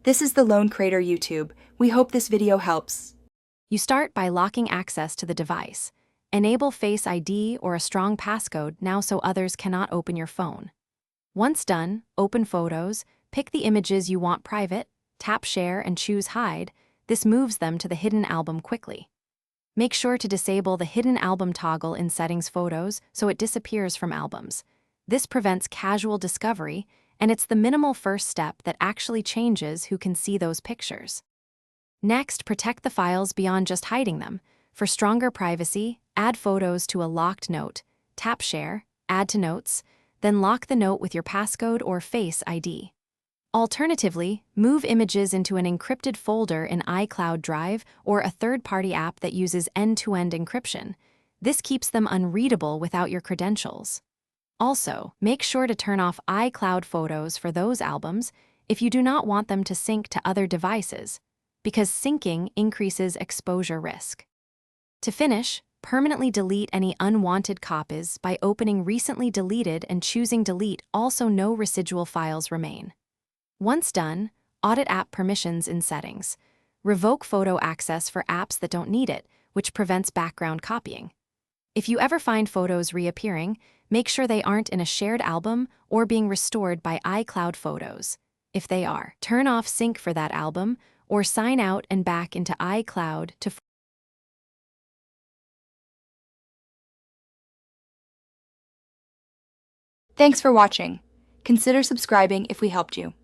This is the Lone Creator YouTube. We hope this video helps. You start by locking access to the device. Enable Face ID or a strong passcode now so others cannot open your phone. Once done, open Photos, pick the images you want private, tap Share and choose Hide. This moves them to the hidden album quickly. Make sure to disable the hidden album toggle in Settings Photos so it disappears from albums. This prevents casual discovery, and it's the minimal first step that actually changes who can see those pictures. Next, protect the files beyond just hiding them. For stronger privacy, add photos to a locked note, tap Share, Add to Notes, then lock the note with your passcode or Face ID. Alternatively, move images into an encrypted folder in iCloud Drive or a third-party app that uses end-to-end encryption. This keeps them unreadable without your credentials. Also, make sure to turn off iCloud Photos for those albums if you do not want them to sync to other devices, because syncing increases exposure risk. To finish, permanently delete any unwanted copies by opening Recently Deleted and choosing Delete. Also, no residual files remain. Once done, audit app permissions in Settings. Revoke photo access for apps that don't need it, which prevents background copying. If you ever find photos reappearing, make sure they aren't in a shared album or being restored by iCloud Photos. If they are, turn off sync for that album or sign out and back into iCloud to Thanks for watching. Consider subscribing if we helped you.